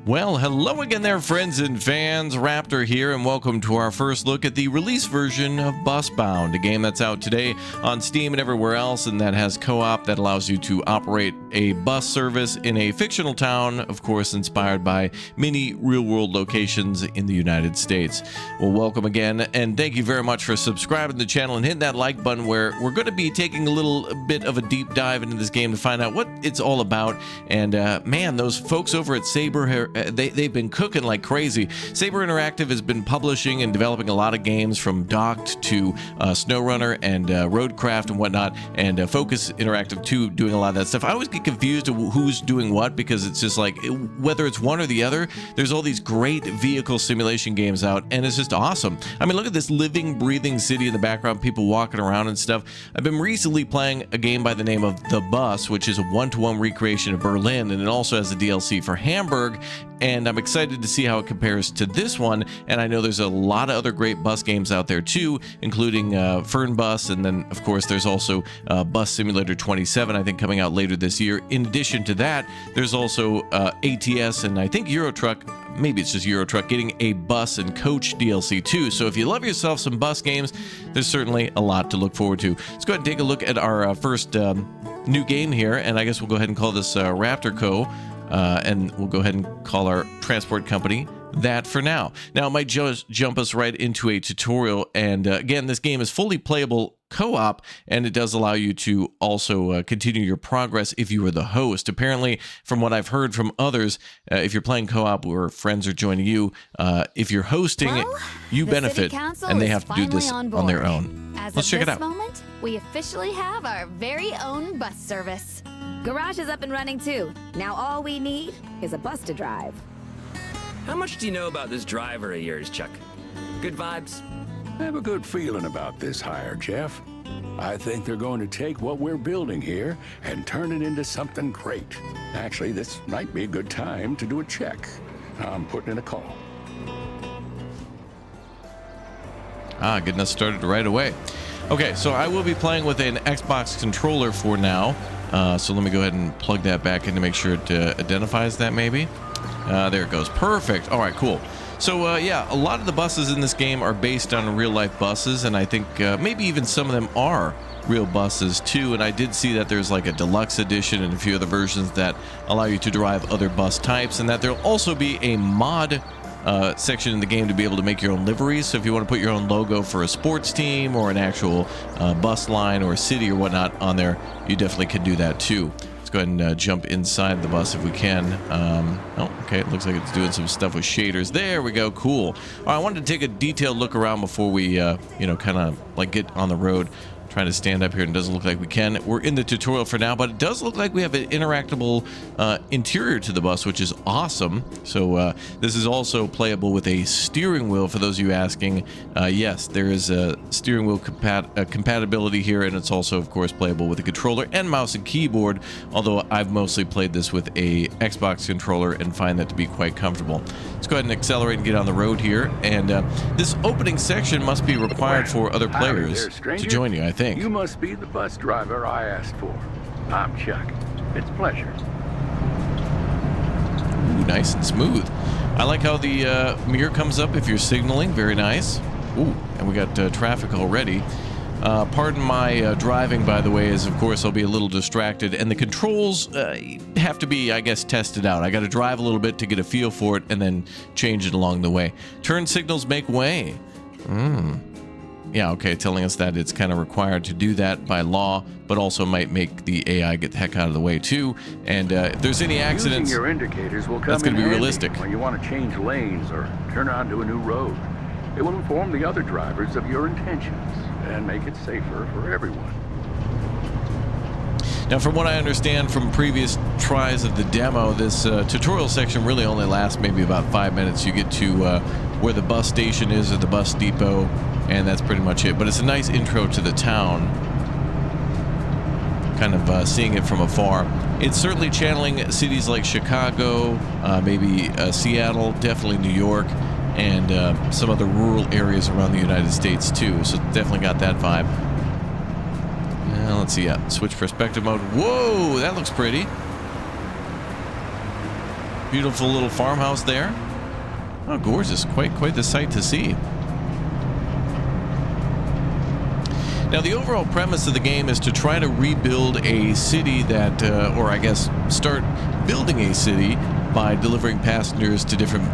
Well, hello again there, friends and fans. Raptor here, and welcome to our first look at the release version of Busbound, a game that's out today on Steam and everywhere else, and that has co-op that allows you to operate a bus service in a fictional town, of course inspired by many real-world locations in the United States. Well, welcome again, and thank you very much for subscribing to the channel and hitting that like button, where we're going to be taking a little bit of a deep dive into this game to find out what it's all about. And man, those folks over at Saber, they've been cooking like crazy. Saber Interactive has been publishing and developing a lot of games, from Docked to SnowRunner and Roadcraft and whatnot, and Focus Interactive too, doing a lot of that stuff. I always get confused of who's doing what, because it's just like, whether it's one or the other, there's all these great vehicle simulation games out, and it's just awesome. I mean, look at this living, breathing city in the background, people walking around and stuff. I've been recently playing a game by the name of The Bus, which is a one-to-one recreation of Berlin, and it also has a DLC for Hamburg, and I'm excited to see how it compares to this one. And I know there's a lot of other great bus games out there too, including Fern Bus, and then of course there's also Bus Simulator 27, I think, coming out later this year. In addition to that, there's also ATS, and I think Eurotruck, maybe it's just Eurotruck, getting a bus and coach DLC too. So if you love yourself some bus games, there's certainly a lot to look forward to. Let's go ahead and take a look at our first new game here, and I guess we'll go ahead and call this Raptor Co. And we'll go ahead and call our transport company that for now. Now, it might just jump us right into a tutorial, and again, this game is fully playable co-op, and it does allow you to also continue your progress if you are the host. Apparently, from what I've heard from others, if you're playing co-op or friends are joining you, if you're hosting, you benefit, and they have to do this on their own. Let's check it out. Moment, we officially have our very own bus service. Garage is up and running too. Now all we need is a bus to drive. How much do you know about this driver of yours, Chuck? Good vibes? I have a good feeling about this hire, Jeff. I think they're going to take what we're building here and turn it into something great. Actually, this might be a good time to do a check. I'm putting in a call. Getting us started right away. Okay, so I will be playing with an Xbox controller for now. So let me go ahead and plug that back in to make sure it identifies that maybe. There it goes. Perfect. All right, cool. So yeah, a lot of the buses in this game are based on real-life buses, and I think maybe even some of them are real buses too. And I did see that there's like a deluxe edition and a few other versions that allow you to drive other bus types, and that there'll also be a mod section in the game to be able to make your own liveries. So if you want to put your own logo for a sports team or an actual bus line or a city or whatnot on there, you definitely can do that too. Let's go ahead and jump inside the bus if we can. Oh, okay, it looks like it's doing some stuff with shaders. There we go, cool. All right, I wanted to take a detailed look around before we, you know, kind of like get on the road. Trying to stand up here, and it doesn't look like we can. We're in the tutorial for now, but it does look like we have an interactable interior to the bus, which is awesome. So this is also playable with a steering wheel, for those of you asking. Yes, there is a steering wheel compatibility here, and it's also, of course, playable with a controller and mouse and keyboard, although I've mostly played this with a Xbox controller and find that to be quite comfortable. Let's go ahead and accelerate and get on the road here, and this opening section must be required for other players to join you, I think. You must be the bus driver I asked for. I'm Chuck. It's a pleasure. Ooh, nice and smooth. I like how the mirror comes up if you're signaling. Very nice. Ooh, and we got traffic already. Pardon my driving, by the way, as of course I'll be a little distracted, and the controls have to be, I guess, tested out. I got to drive a little bit to get a feel for it and then change it along the way. Turn signals make way. Yeah, okay, telling us that it's kind of required to do that by law, but also might make the AI get the heck out of the way too. And if there's any accidents, your indicators will come that's going to be realistic. When you want to change lanes or turn onto a new road. It will inform the other drivers of your intentions and make it safer for everyone. Now, from what I understand from previous tries of the demo, this tutorial section really only lasts maybe about 5 minutes. You get to where the bus station is or the bus depot, and that's pretty much it. But it's a nice intro to the town, kind of seeing it from afar. It's certainly channeling cities like Chicago, maybe Seattle, definitely New York, and some other rural areas around the United States too. So definitely got that vibe. Let's see, switch perspective mode. Whoa, that looks pretty. Beautiful little farmhouse there. Oh, gorgeous. Quite the sight to see. Now, the overall premise of the game is to try to rebuild a city that, or I guess start building a city by delivering passengers to different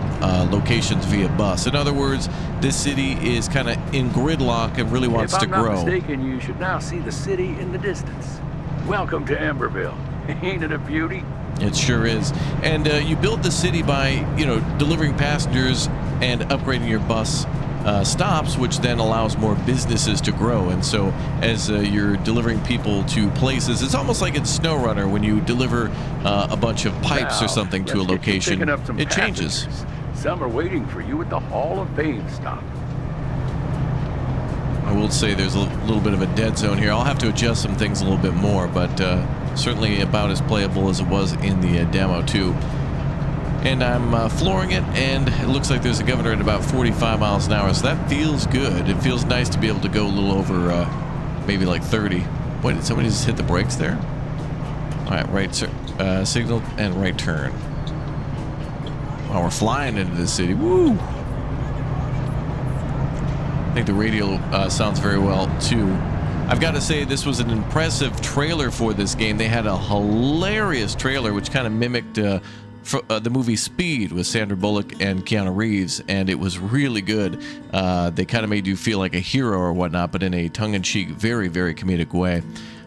locations via bus. In other words, this city is kind of in gridlock and really wants to grow. If I'm not mistaken, you should now see the city in the distance. Welcome to Amberville. Ain't it a beauty? It sure is. And you build the city by, delivering passengers and upgrading your bus stops, which then allows more businesses to grow. And so as you're delivering people to places, it's almost like in SnowRunner when you deliver a bunch of pipes or something to a location, it changes. Some are waiting for you at the Hall of Fame stop. I will say there's a little bit of a dead zone here. I'll have to adjust some things a little bit more, but certainly about as playable as it was in the demo too. And I'm flooring it, and it looks like there's a governor at about 45 miles an hour, so that feels good. It feels nice to be able to go a little over maybe like 30. Wait, did somebody just hit the brakes there? All right, right signal and right turn. Wow, we're flying into the city. Woo! I think the radio sounds very well too. I've got to say, this was an impressive trailer for this game. They had a hilarious trailer which kind of mimicked the movie Speed with Sandra Bullock and Keanu Reeves, and it was really good. They kind of made you feel like a hero or whatnot, but in a tongue-in-cheek, very, very comedic way.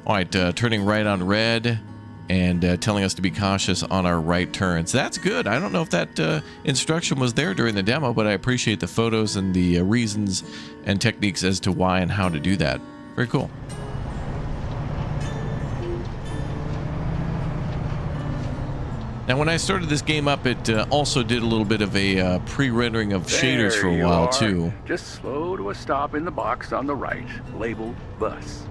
All right, turning right on red and telling us to be cautious on our right turns. That's good. I don't know if that instruction was there during the demo, but I appreciate the photos and the reasons and techniques as to why and how to do that. Very cool. Now, when I started this game up, it also did a little bit of a pre-rendering of shaders for a while, too. Just slow to a stop in the box on the right, labeled bus.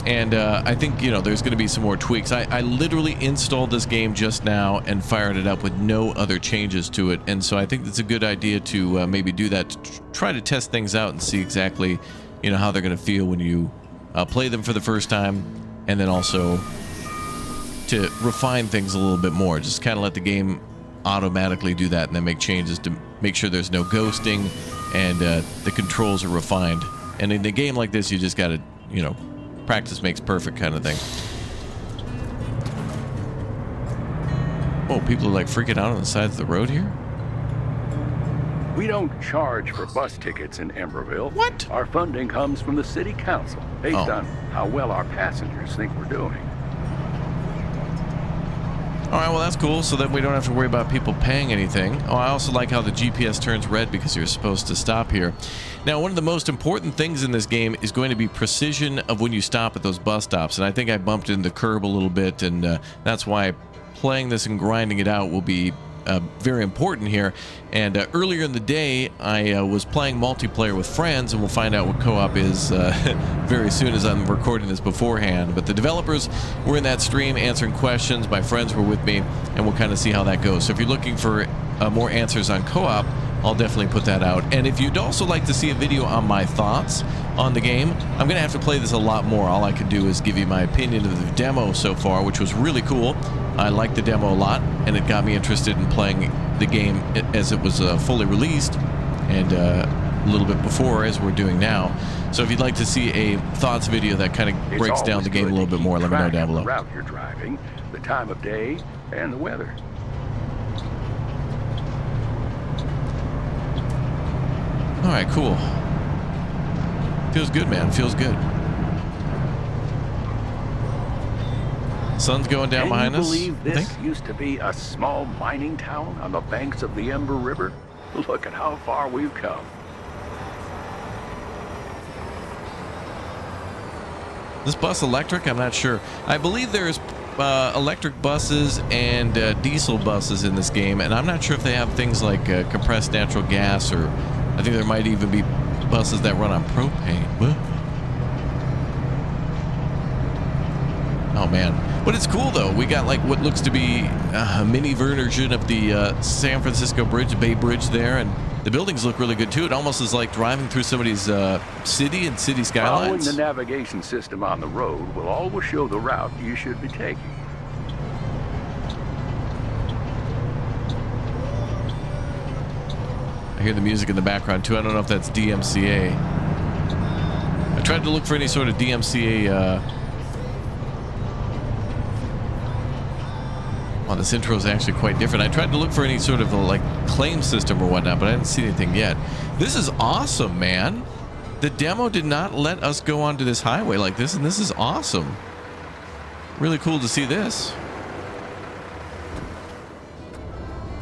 And I think, there's going to be some more tweaks. I literally installed this game just now and fired it up with no other changes to it. And so I think it's a good idea to maybe do that, to try to test things out and see exactly, how they're going to feel when you play them for the first time, and then also to refine things a little bit more. Just kind of let the game automatically do that and then make changes to make sure there's no ghosting and the controls are refined. And in a game like this, you just got to, practice makes perfect kind of thing. Oh, people are like freaking out on the sides of the road here? We don't charge for bus tickets in Amberville. What? Our funding comes from the city council based on how well our passengers think we're doing. All right, well, that's cool, so that we don't have to worry about people paying anything. Oh, I also like how the GPS turns red because you're supposed to stop here. Now, one of the most important things in this game is going to be precision of when you stop at those bus stops, and I think I bumped into the curb a little bit, and that's why playing this and grinding it out will be very important here. And earlier in the day, I was playing multiplayer with friends, and we'll find out what co-op is very soon as I'm recording this beforehand. But the developers were in that stream answering questions. My friends were with me, and we'll kind of see how that goes. So if you're looking for more answers on co-op, I'll definitely put that out. And if you'd also like to see a video on my thoughts on the game, I'm going to have to play this a lot more. All I can do is give you my opinion of the demo so far, which was really cool. I liked the demo a lot, and it got me interested in playing the game as it was fully released, and a little bit before, as we're doing now. So if you'd like to see a thoughts video that kind of breaks down the game a little bit more, let me know down below. The route you're driving, the time of day, and the weather. All right, cool. Feels good, man. Feels good. Sun's going down behind us. Can you believe this used to be a small mining town on the banks of the Ember River? Look at how far we've come. This bus electric? I'm not sure. I believe there's electric buses and diesel buses in this game, and I'm not sure if they have things like compressed natural gas, or I think there might even be buses that run on propane. Oh man. But it's cool though. We got like what looks to be a mini version of the San Francisco Bridge, Bay Bridge there, and the buildings look really good too. It almost is like driving through somebody's city and city skylines. Following the navigation system on the road will always show the route you should be taking. hear the music in the background too. I don't know if that's DMCA. I tried to look for any sort of DMCA. Well, this intro is actually quite different. I tried to look for any sort of like claim system or whatnot, but I didn't see anything yet. This is awesome, man. The demo did not let us go onto this highway like this, and this is awesome. Really cool to see this.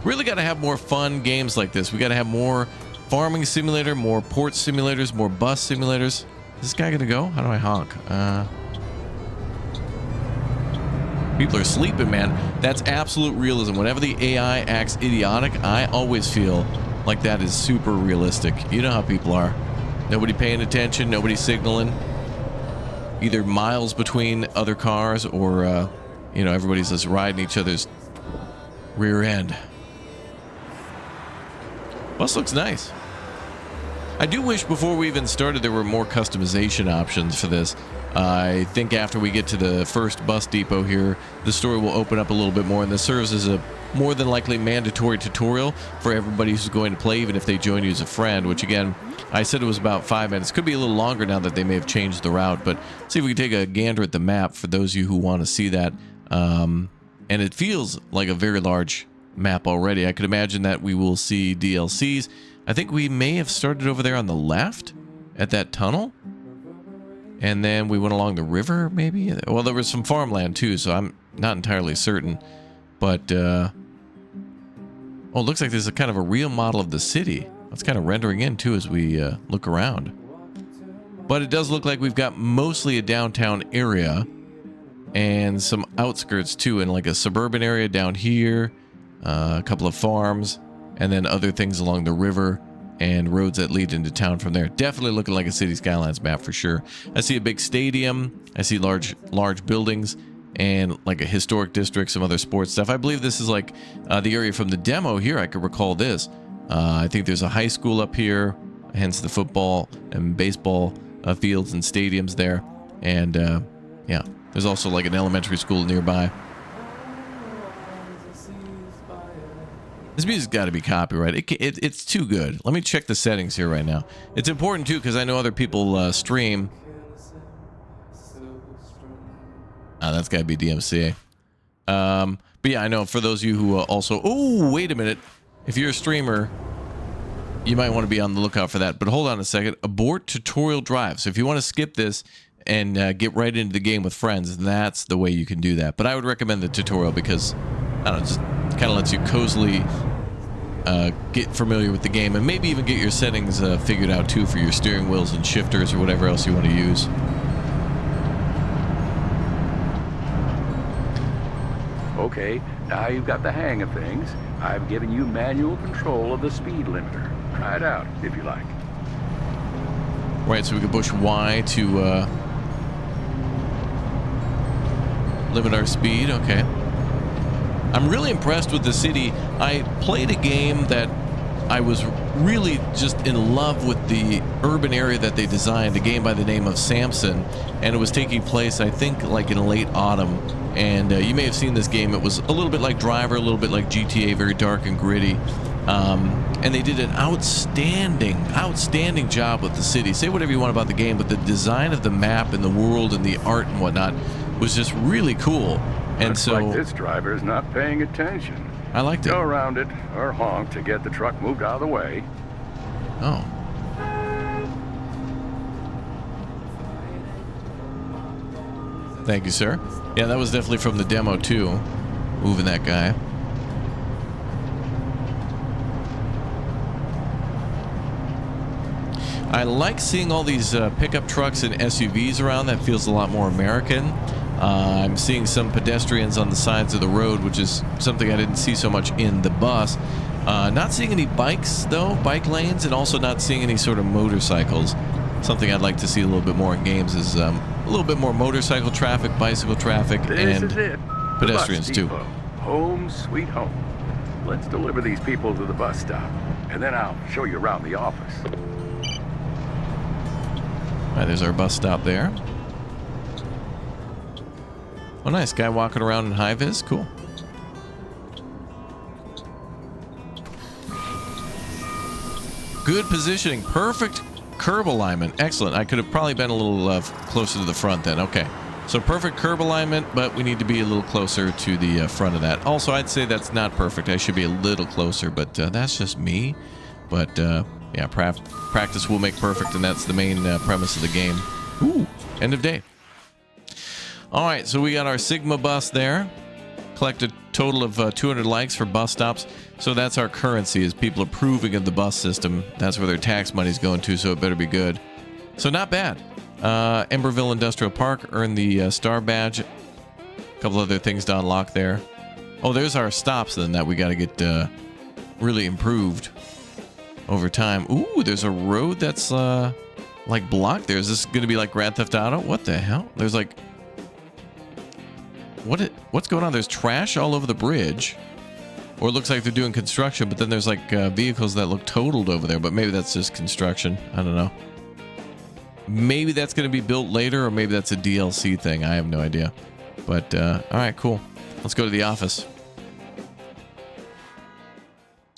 Really got to have more fun games like this. We got to have more farming simulator, more port simulators, more bus simulators. Is this guy gonna go? How do I honk? People are sleeping, man. That's absolute realism. Whenever the AI acts idiotic, I always feel like that is super realistic. You know how people are. Nobody paying attention, nobody signaling. Either miles between other cars or, you know, everybody's just riding each other's rear end. Bus looks nice. I do wish before we even started there were more customization options for this. I think after we get to the first bus depot here, the story will open up a little bit more, and this serves as a more than likely mandatory tutorial for everybody who's going to play, even if they join you as a friend, which again, I said it was about 5 minutes. Could be a little longer now that they may have changed the route, but see if we can take a gander at the map for those of you who want to see that. And it feels like a very large map already. I could imagine that we will see DLCs. I think we may have started over there on the left at that tunnel. And then we went along the river, maybe? Well, there was some farmland too, so I'm not entirely certain. But, oh, it looks like there's a kind of a real model of the city. That's kind of rendering in too as we look around. But it does look like we've got mostly a downtown area and some outskirts too, in like a suburban area down here, a couple of farms, and then other things along the river and roads that lead into town from there. Definitely looking like a City Skylines map for sure. I see a big stadium. I see large buildings and like a historic district, some other sports stuff. I believe this is like the area from the demo here. I could recall this. I think there's a high school up here, hence the football and baseball fields and stadiums there. And yeah, there's also like an elementary school nearby. This music's got to be copyrighted. It's too good. Let me check the settings here right now. It's important too because I know other people stream. That's got to be DMCA. But yeah, I know for those of you who also... Oh, wait a minute. If you're a streamer, you might want to be on the lookout for that. But hold on a second. Abort tutorial drive. So if you want to skip this and get right into the game with friends, that's the way you can do that. But I would recommend the tutorial because, I don't know, just kind of lets you cozily get familiar with the game and maybe even get your settings figured out too for your steering wheels and shifters or whatever else you want to use. Okay, now you've got the hang of things. I've given you manual control of the speed limiter. Try it out if you like. Right, so we can push Y to limit our speed. Okay. I'm really impressed with the city. I played a game that I was really just in love with the urban area that they designed, a game by the name of Samson, and it was taking place, I think, like in late autumn. And you may have seen this game. It was a little bit like Driver, a little bit like GTA, very dark and gritty. And they did an outstanding job with the city. Say whatever you want about the game, but the design of the map and the world and the art and whatnot was just really cool. And looks so like this driver's not paying attention. I liked it. Go around it or honk to get the truck moved out of the way. Oh. Thank you, sir. Yeah, that was definitely from the demo too. Moving that guy. I like seeing all these pickup trucks and SUVs around. That feels a lot more American. I'm seeing some pedestrians on the sides of the road, which is something I didn't see so much in the bus. Not seeing any bikes, though, bike lanes, and also not seeing any sort of motorcycles. Something I'd like to see a little bit more in games is a little bit more motorcycle traffic, bicycle traffic, and pedestrians, too. Home sweet home. Let's deliver these people to the bus stop, and then I'll show you around the office. All right, there's our bus stop there. Oh, nice. Guy walking around in high-vis. Cool. Good positioning. Perfect curb alignment. Excellent. I could have probably been a little closer to the front then. Okay. So perfect curb alignment, but we need to be a little closer to the front of that. Also, I'd say that's not perfect. I should be a little closer, but that's just me. But yeah, practice will make perfect, and that's the main premise of the game. Ooh, end of day. All right, so we got our Sigma bus there. Collected a total of 200 likes for bus stops. So that's our currency, is people approving of the bus system. That's where their tax money's going to, so it better be good. So not bad. Amberville Industrial Park earned the star badge. A couple other things to unlock there. Oh, there's our stops then that we got to get really improved over time. Ooh, there's a road that's like blocked there. Is this going to be like Grand Theft Auto? What the hell? There's like... What's going on? There's trash all over the bridge. Or it looks like they're doing construction, but then there's like vehicles that look totaled over there, but maybe that's just construction. I don't know. Maybe that's going to be built later, or maybe that's a DLC thing. I have no idea. But, all right, cool. Let's go to the office.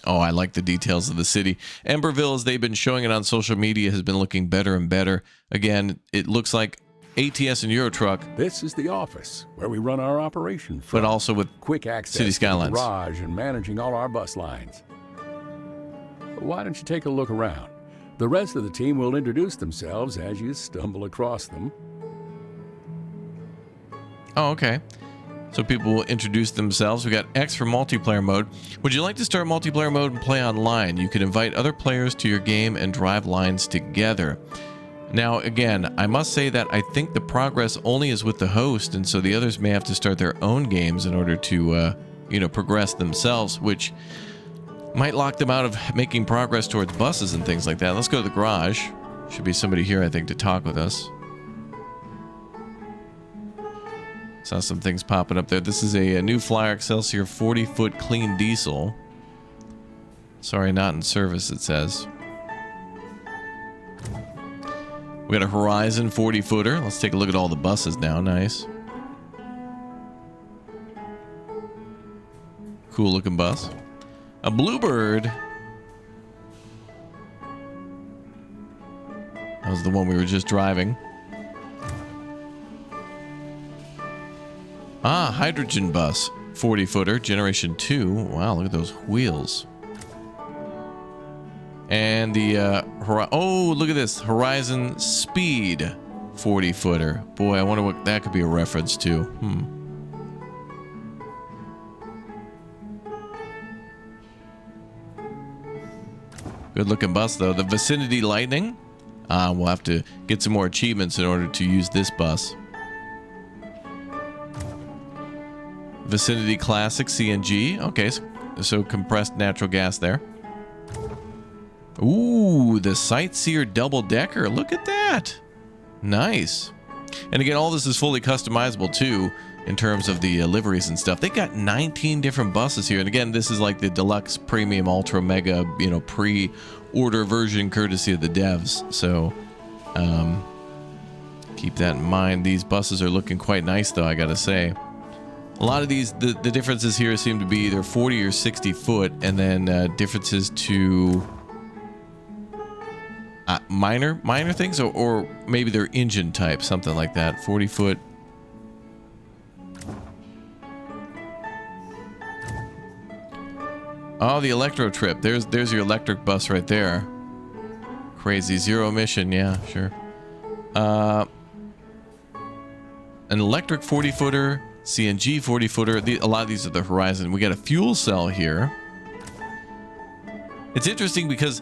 Oh, I like the details of the city. Amberville, as they've been showing it on social media, has been looking better and better. Again, it looks like ATS and Eurotruck. This is the office where we run our operation from. But also with quick access city skylines. to the garage and managing all our bus lines. Why don't you take a look around? The rest of the team will introduce themselves as you stumble across them. Oh, okay. So people will introduce themselves. We got X for multiplayer mode. Would you like to start multiplayer mode and play online? You can invite other players to your game and drive lines together. Now, again, I must say that I think the progress only is with the host, and so the others may have to start their own games in order to, progress themselves, which might lock them out of making progress towards buses and things like that. Let's go to the garage. Should be somebody here, I think, to talk with us. Saw some things popping up there. This is a new Flyer Excelsior 40-foot clean diesel. Sorry, not in service, it says. We got a Horizon 40-footer. Let's take a look at all the buses now. Nice. Cool looking bus. A Bluebird. That was the one we were just driving. Ah, hydrogen bus. 40-footer, generation 2. Wow, look at those wheels. And the, oh, look at this. Horizon Speed 40-footer. Boy, I wonder what that could be a reference to. Good looking bus, though. The Vicinity Lightning. We'll have to get some more achievements in order to use this bus. Vicinity Classic CNG. Okay, so compressed natural gas there. Ooh, the Sightseer double-decker. Look at that. Nice. And again, all this is fully customizable, too, in terms of the liveries and stuff. They got 19 different buses here. And again, this is like the deluxe, premium, ultra, mega, pre-order version courtesy of the devs. So, keep that in mind. These buses are looking quite nice, though, I gotta say. A lot of these, the differences here seem to be either 40 or 60 foot, and then differences to... minor things, or maybe their engine type, something like that. 40 foot. Oh, the electro trip. There's your electric bus right there. Crazy. Zero emission. Yeah, sure. An electric 40-footer, CNG 40-footer. A lot of these are the Horizon. We got a fuel cell here. It's interesting because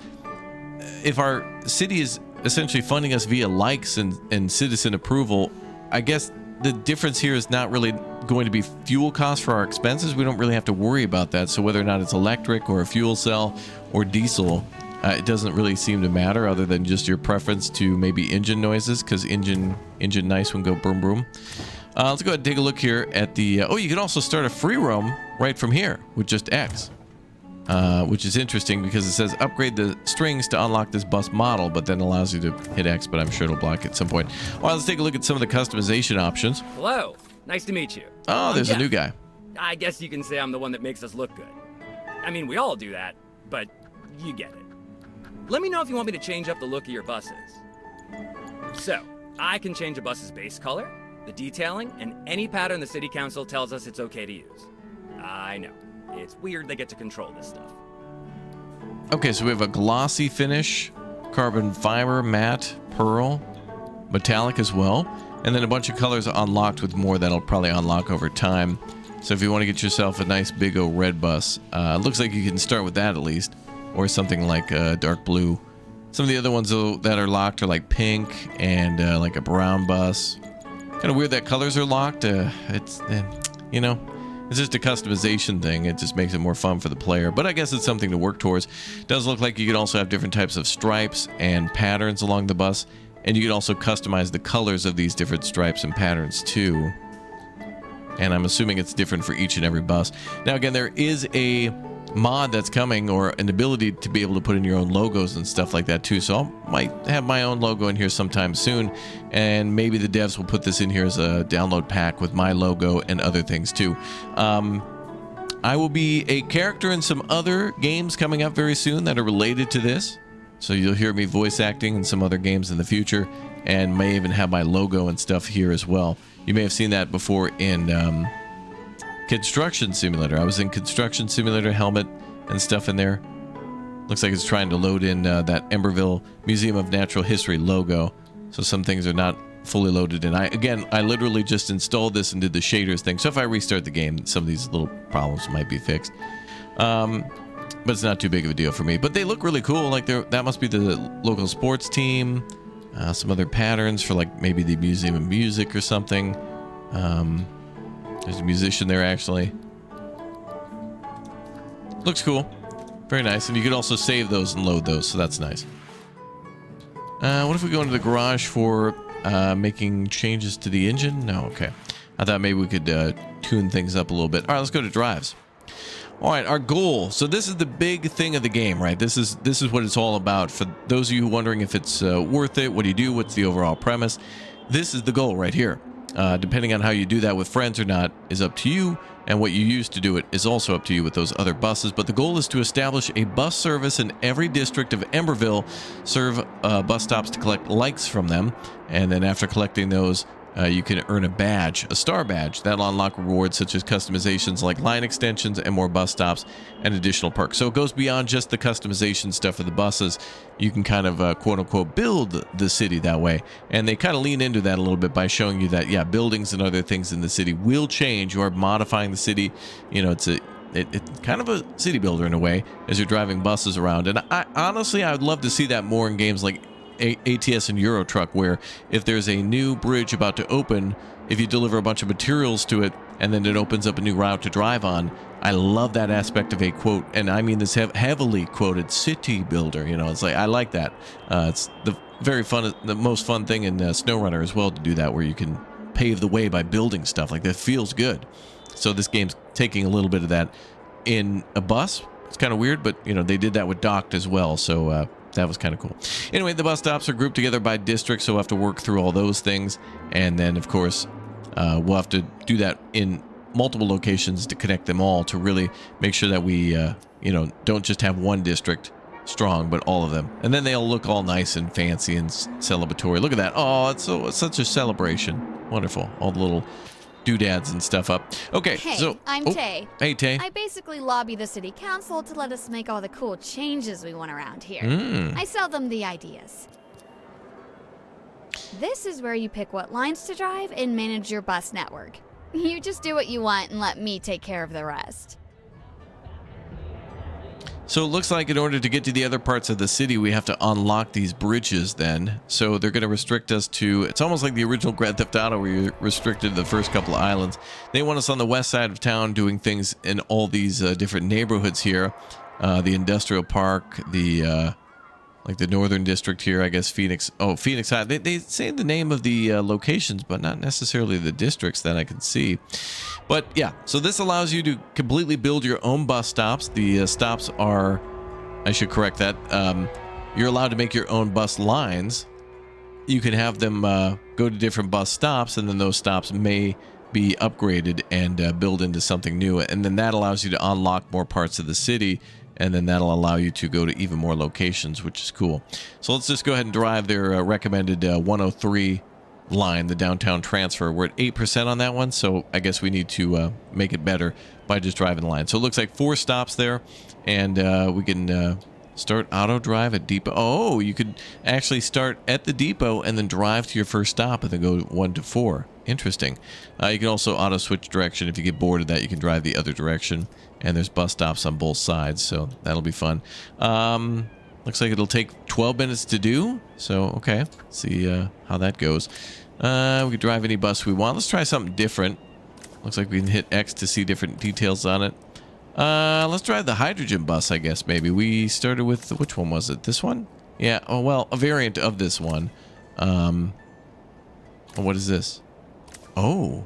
if our city is essentially funding us via likes and citizen approval, I guess the difference here is not really going to be fuel costs for our expenses. We don't really have to worry about that. So whether or not it's electric or a fuel cell or diesel, it doesn't really seem to matter, other than just your preference to maybe engine noises, because engine nice one go boom boom. Let's go ahead and take a look here at the... oh, you can also start a free roam right from here with just X. Which is interesting because it says upgrade the strings to unlock this bus model, but then allows you to hit X, but I'm sure it'll block at some point. All right, let's take a look at some of the customization options. Hello. Nice to meet you. Oh, there's a new guy. I guess you can say I'm the one that makes us look good. I mean, we all do that, but you get it. let me know if you want me to change up the look of your buses. So, I can change a bus's base color, the detailing, and any pattern the city council tells us it's okay to use. I know. It's weird they get to control this stuff. Okay, so we have a glossy finish, carbon fiber, matte, pearl, metallic as well, and then a bunch of colors unlocked with more that'll probably unlock over time. So if you want to get yourself a nice big old red bus, looks like you can start with that at least, or something like dark blue. Some of the other ones though, that are locked are like pink and like a brown bus. Kind of weird that colors are locked. It's just a customization thing. It just makes it more fun for the player. But I guess it's something to work towards. Does look like you could also have different types of stripes and patterns along the bus. And you can also customize the colors of these different stripes and patterns too. And I'm assuming it's different for each and every bus. Now again, there is a mod that's coming, or an ability to be able to put in your own logos and stuff like that too. So I might have my own logo in here sometime soon, and maybe the devs will put this in here as a download pack with my logo and other things too. I will be a character in some other games coming up very soon that are related to this, so you'll hear me voice acting in some other games in the future, and may even have my logo and stuff here as well. You may have seen that before in Construction Simulator. I was in Construction Simulator, helmet and stuff in there. Looks like it's trying to load in that Amberville Museum of Natural History logo. So some things are not fully loaded in. I literally just installed this and did the shaders thing. So if I restart the game, some of these little problems might be fixed. But it's not too big of a deal for me. But they look really cool. Like that must be the local sports team. Some other patterns for like maybe the Museum of Music or something. There's a musician there, actually. Looks cool. Very nice. And you can also save those and load those, so that's nice. What if we go into the garage for making changes to the engine? No, okay. I thought maybe we could tune things up a little bit. All right, let's go to drives. All right, our goal. So this is the big thing of the game, right? This is what it's all about. For those of you wondering if it's worth it, what do you do? What's the overall premise? This is the goal right here. Depending on how you do that with friends or not is up to you, and what you use to do it is also up to you with those other buses. But the goal is to establish a bus service in every district of Amberville, serve bus stops to collect likes from them, and then after collecting those, you can earn a badge, a star badge. That'll unlock rewards such as customizations like line extensions and more bus stops and additional perks. So it goes beyond just the customization stuff of the buses. You can kind of quote-unquote build the city that way. And they kind of lean into that a little bit by showing you that, yeah, buildings and other things in the city will change. You are modifying the city. You know, it's kind of a city builder in a way as you're driving buses around. And honestly, I would love to see that more in games like ATS and Euro Truck, where if there's a new bridge about to open, if you deliver a bunch of materials to it and then it opens up a new route to drive on, I love that aspect of a quote, and I mean this heavily quoted city builder. You know, it's like I like that. It's the most fun thing in SnowRunner as well to do that, where you can pave the way by building stuff. Like that feels good. So this game's taking a little bit of that in a bus. It's kind of weird, but you know they did that with Docked as well. So that was kind of cool. Anyway, the bus stops are grouped together by district, so we'll have to work through all those things. And then, of course, we'll have to do that in multiple locations to connect them all to really make sure that we, don't just have one district strong, but all of them. And then they'll look all nice and fancy and celebratory. Look at that. Oh, it's such a celebration. Wonderful. All the little doodads and stuff up. Okay, Hey, so I'm Tay. Hey, Tay. I basically lobby the city council to let us make all the cool changes we want around here. I sell them the ideas. This is where you pick what lines to drive and manage your bus network. You just do what you want and let me take care of the rest. So it looks like in order to get to the other parts of the city, we have to unlock these bridges then. So they're going to restrict us to, it's almost like the original Grand Theft Auto where you're restricted to the first couple of islands. They want us on the west side of town doing things in all these different neighborhoods here. The industrial park, like the northern district here, I guess Phoenix. Oh, Phoenix High. They say the name of the locations, but not necessarily the districts that I can see. But yeah, so this allows you to completely build your own bus stops. The stops are, I should correct that, you're allowed to make your own bus lines. You can have them go to different bus stops, and then those stops may be upgraded and build into something new. And then that allows you to unlock more parts of the city and then that'll allow you to go to even more locations, which is cool. So let's just go ahead and drive their recommended 103 line, the downtown transfer. We're at 8% on that one, so I guess we need to make it better by just driving the line. So it looks like 4 stops there, and we can start auto drive at depot. Oh, you could actually start at the depot and then drive to your first stop and then go 1 to 4. Interesting. You can also auto switch direction. If you get bored of that, you can drive the other direction, and there's bus stops on both sides, so that'll be fun. Looks like it'll take 12 minutes to do, so okay, let's see how that goes. We can drive any bus we want. Let's try something different. Looks like we can hit X to see different details on it. Let's drive the hydrogen bus, I guess, maybe. We started with, which one was it? This one? Yeah, oh, well, a variant of this one. What is this? Oh.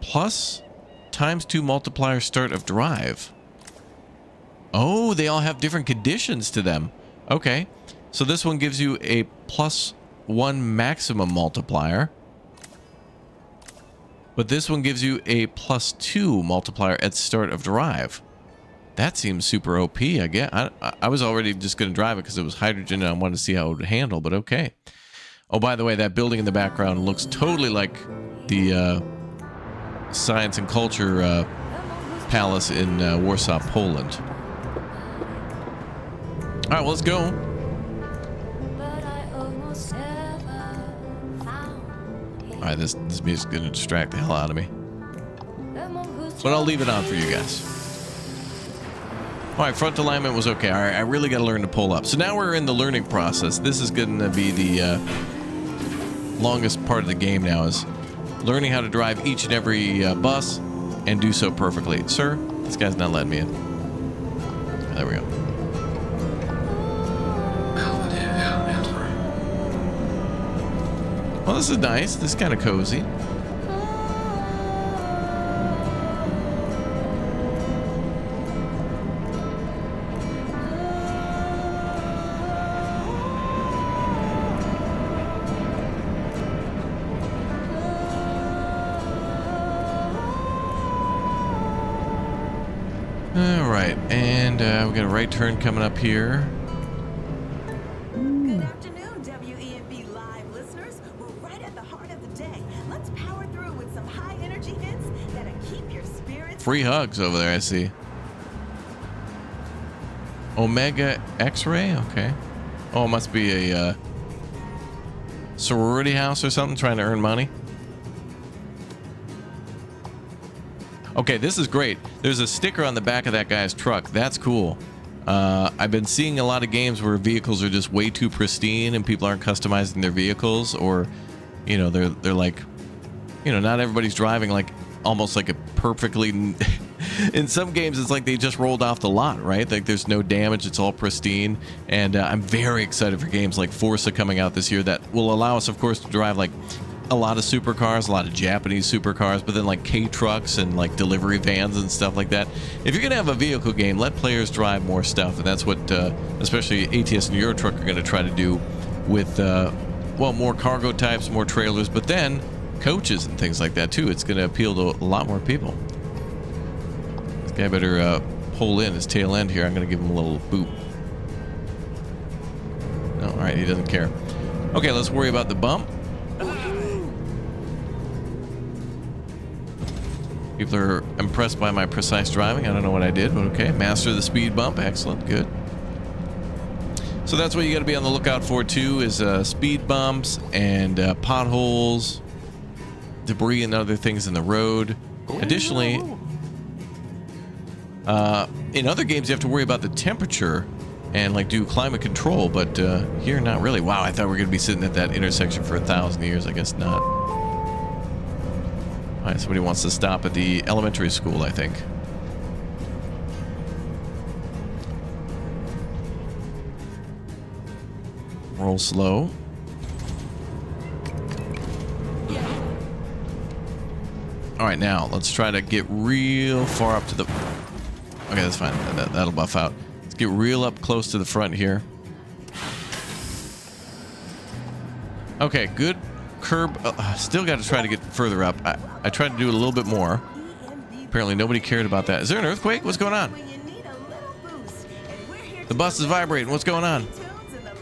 Plus ×2 multiplier start of drive. Oh, they all have different conditions to them. Okay. So this one gives you a +1 maximum multiplier. But this one gives you a +2 multiplier at start of drive. That seems super OP, I guess. I was already just going to drive it because it was hydrogen and I wanted to see how it would handle, but okay. Oh, by the way, that building in the background looks totally like the Science and Culture Palace in Warsaw, Poland. All right, well, let's go. All right, this music's going to distract the hell out of me. But I'll leave it on for you guys. All right, front alignment was okay. All right, I really got to learn to pull up. So now we're in the learning process. This is going to be the longest part of the game now, is learning how to drive each and every bus and do so perfectly. Sir, this guy's not letting me in. There we go. Well, this is nice. This is kind of cozy. All right, and we got a right turn coming up here. Good afternoon, WENB Live listeners. We're right at the heart of the day. Let's power through with some high energy hits that'll keep your spirits. Free hugs over there, I see. Omega X-ray, okay. Oh, it must be a sorority house or something, trying to earn money. Okay, this is great. There's a sticker on the back of that guy's truck. That's cool. I've been seeing a lot of games where vehicles are just way too pristine and people aren't customizing their vehicles, or, you know, they're like, you know, not everybody's driving like almost like a perfectly. In some games, it's like they just rolled off the lot, right? Like there's no damage. It's all pristine. And I'm very excited for games like Forza coming out this year that will allow us, of course, to drive like a lot of supercars, a lot of Japanese supercars, but then like K-trucks and like delivery vans and stuff like that. If you're going to have a vehicle game, let players drive more stuff. And that's what especially ATS and Euro Truck are going to try to do with, well, more cargo types, more trailers, but then coaches and things like that too. It's going to appeal to a lot more people. This guy better pull in his tail end here. I'm going to give him a little boop. No, all right, he doesn't care. Okay, let's worry about the bump. People are impressed by my precise driving. I don't know what I did, but okay. Master the speed bump. Excellent. Good. So that's what you got to be on the lookout for, too, is speed bumps and potholes, debris and other things in the road. Additionally, in other games, you have to worry about the temperature and, like, do climate control, but here, not really. Wow, I thought we were going to be sitting at that intersection for 1,000 years. I guess not. All right, somebody wants to stop at the elementary school, I think. Roll slow. All right, now let's try to get real far up to the... Okay, that's fine. That'll buff out. Let's get real up close to the front here. Okay, good. Curb. Still got to try to get further up. I tried to do it a little bit more. Apparently nobody cared about that. Is there an earthquake? What's going on? When you need a little The bus is vibrating. What's going on? Tunes and the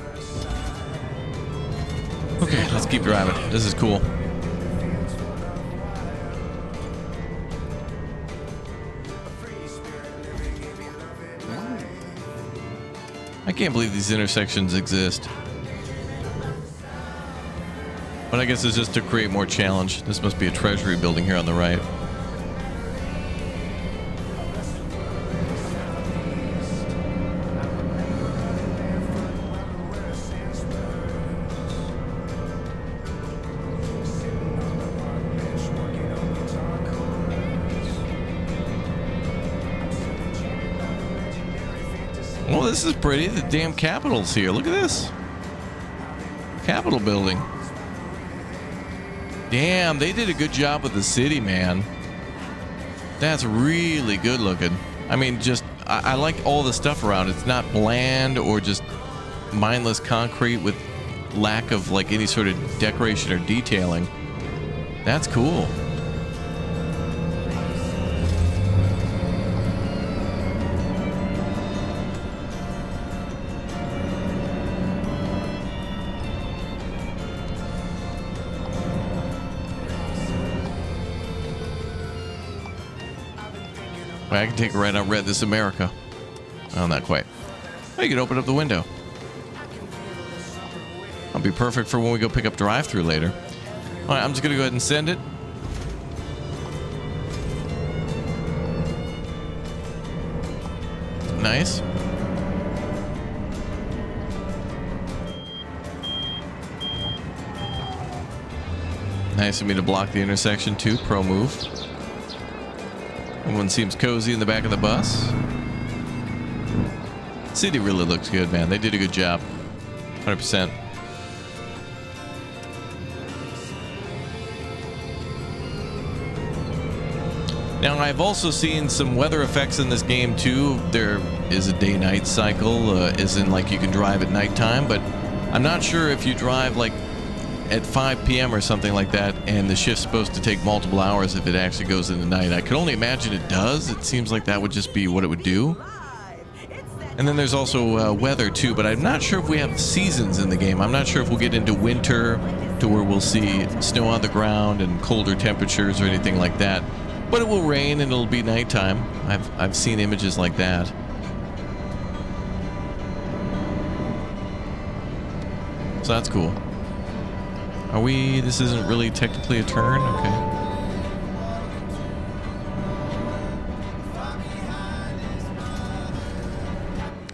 latest. Okay, let's keep driving. This is cool. I can't believe these intersections exist. But I guess it's just to create more challenge. This must be a treasury building here on the right. Well, this is pretty. The damn Capitol's here. Look at this. Capitol building. Damn, they did a good job with the city, man. That's really good looking. I mean, just, I like all the stuff around. It's not bland or just mindless concrete with lack of like any sort of decoration or detailing. That's cool. I can take a ride on Red This America. Oh, not quite. Oh, you can open up the window. That'll be perfect for when we go pick up drive-thru later. All right, I'm just going to go ahead and send it. Nice. Nice of me to block the intersection too. Pro move. Everyone seems cozy in the back of the bus. City really looks good, man. They did a good job. 100%. Now, I've also seen some weather effects in this game, too. There is a day-night cycle, as in, like, you can drive at nighttime, but I'm not sure if you drive, like, at 5 p.m. or something like that, and the shift's supposed to take multiple hours if it actually goes into night. I could only imagine it does. It seems like that would just be what it would do. And then there's also weather too, but I'm not sure if we have seasons in the game. I'm not sure if we'll get into winter to where we'll see snow on the ground and colder temperatures or anything like that. But it will rain and it'll be nighttime. I've seen images like that. So that's cool. Are we... This isn't really technically a turn? Okay.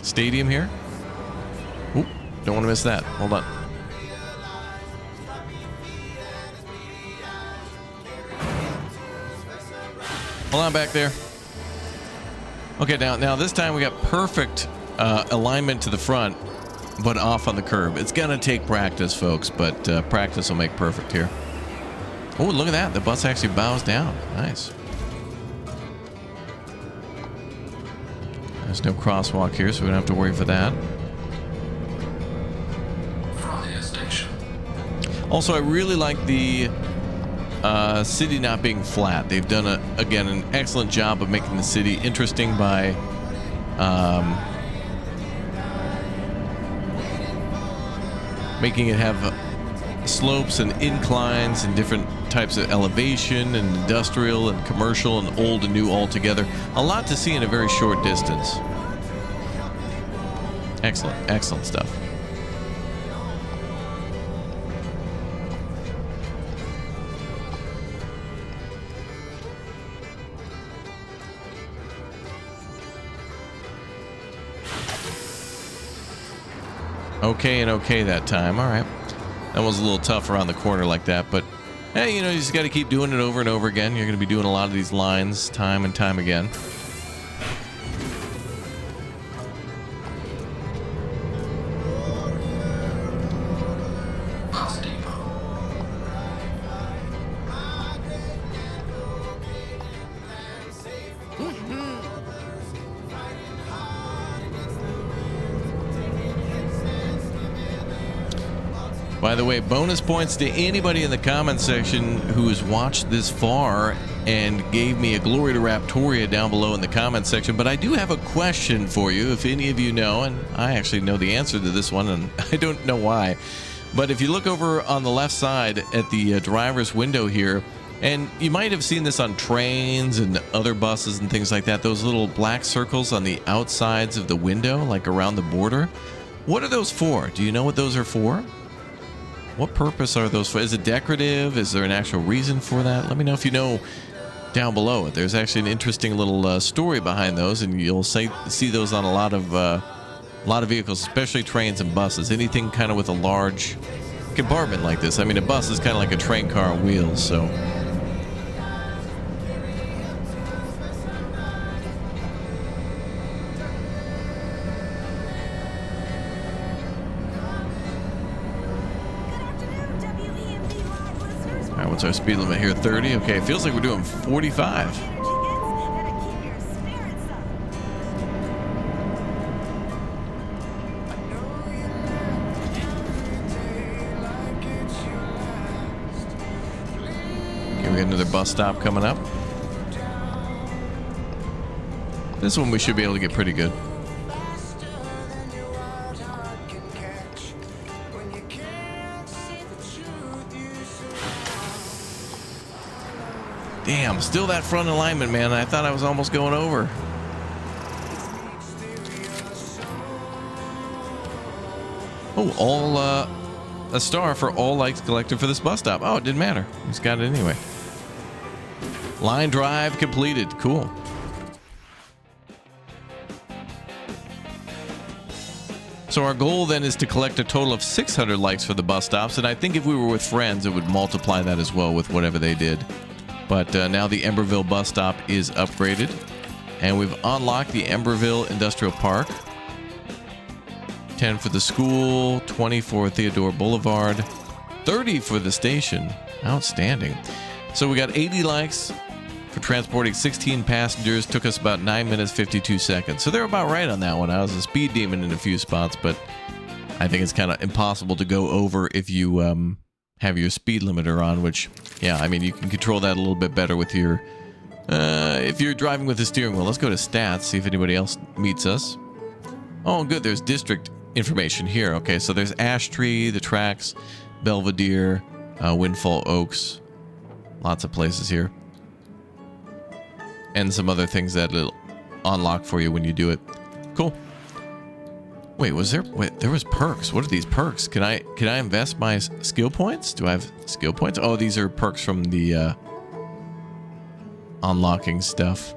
Stadium here. Oop, don't want to miss that. Hold on. Hold on back there. Okay, now this time we got perfect alignment to the front, but off on the curb. It's gonna take practice, folks, but practice will make perfect here. Oh, look at that. The bus actually bows down. Nice. There's no crosswalk here, so we don't have to worry for that. Frontier Station. Also, I really like the city not being flat. They've done, again, an excellent job of making the city interesting by making it have slopes and inclines and different types of elevation and industrial and commercial and old and new all together. A lot to see in a very short distance. Excellent, excellent stuff. Okay and okay that time. All right. That was a little tough around the corner like that, but hey, you know, you just got to keep doing it over and over again. You're going to be doing a lot of these lines time and time again. Bus Depot. By the way, bonus points to anybody in the comments section who has watched this far and gave me a glory to Raptoria down below in the comments section. But I do have a question for you, if any of you know, and I actually know the answer to this one, and I don't know why. But if you look over on the left side at the driver's window here, and you might have seen this on trains and other buses and things like that, those little black circles on the outsides of the window, like around the border. What are those for? Do you know what those are for? What purpose are those for? Is it decorative? Is there an actual reason for that? Let me know if you know down below. There's actually an interesting little story behind those, and you'll see those on a lot of vehicles, especially trains and buses. Anything kind of with a large compartment like this. I mean, a bus is kind of like a train car on wheels, so. All right, what's our speed limit here? 30? Okay, it feels like we're doing 45. Okay, we got another bus stop coming up. This one we should be able to get pretty good. Damn, still that front alignment, man. I thought I was almost going over. Oh, a star for all likes collected for this bus stop. Oh, it didn't matter. He's got it anyway. Line drive completed. Cool. So our goal then is to collect a total of 600 likes for the bus stops, and I think if we were with friends, it would multiply that as well with whatever they did. But now the Amberville bus stop is upgraded, and we've unlocked the Amberville Industrial Park. 10 for the school, 20 for Theodore Boulevard, 30 for the station. Outstanding. So we got 80 likes for transporting 16 passengers. Took us about 9 minutes, 52 seconds. So they're about right on that one. I was a speed demon in a few spots, but I think it's kind of impossible to go over if you have your speed limiter on, which, yeah, I mean, you can control that a little bit better with your, if you're driving with the steering wheel. Let's go to stats, see if anybody else meets us. Oh, good, there's district information here. Okay, so there's Ash Tree, the tracks, Belvedere, Windfall Oaks, lots of places here. And some other things that it'll unlock for you when you do it. Cool. Wait, there was perks. What are these perks? Can I invest my skill points? Do I have skill points? Oh, these are perks from the unlocking stuff.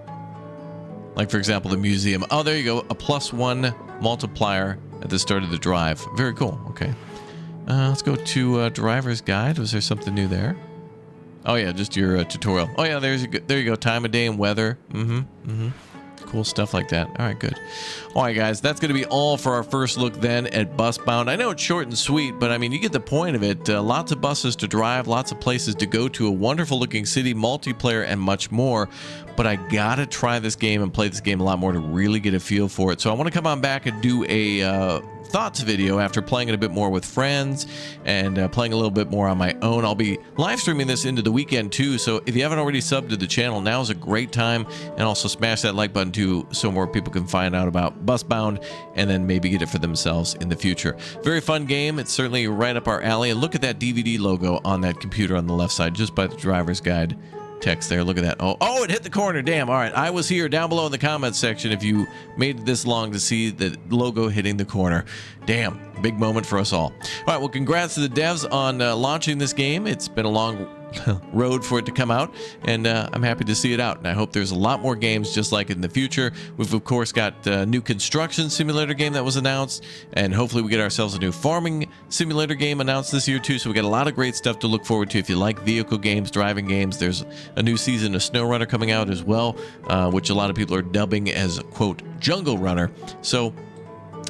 Like, for example, the museum. Oh, there you go. A +1 multiplier at the start of the drive. Very cool. Okay. Let's go to driver's guide. Was there something new there? Oh, yeah, just your tutorial. Oh, yeah, there you go. Time of day and weather. Cool stuff like that. All right, good. All right, guys, that's going to be all for our first look then at Busbound. I know it's short and sweet, but I mean, you get the point of it. Lots of buses to drive, lots of places to go to, a wonderful looking city, multiplayer, and much more. But I gotta try this game and play this game a lot more to really get a feel for it. So I want to come on back and do a thoughts video after playing it a bit more with friends and playing a little bit more on my own. I'll be live streaming this into the weekend too, so if you haven't already subbed to the channel, now is a great time. And also smash that like button too so more people can find out about Busbound and then maybe get it for themselves in the future. Very fun game. It's certainly right up our alley. And look at that DVD logo on that computer on the left side, just by the driver's guide text there. Look at that. Oh, it hit the corner. Damn. All right, I was here. Down below in the comments section if you made it this long to see the logo hitting the corner. Damn, big moment for us all. All right, well, congrats to the devs on launching this game. It's been a long road for it to come out, and I'm happy to see it out, and I hope there's a lot more games just like it in the future. We've of course got a new construction simulator game that was announced, and hopefully we get ourselves a new farming simulator game announced this year too. So we got a lot of great stuff to look forward to if you like vehicle games, driving games. There's a new season of SnowRunner coming out as well, which a lot of people are dubbing as, quote, Jungle Runner. So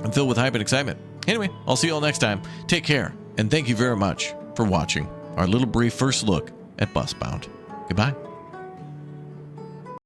I'm filled with hype and excitement. Anyway, I'll see you all next time. Take care, and thank you very much for watching our little brief first look at Busbound. Goodbye.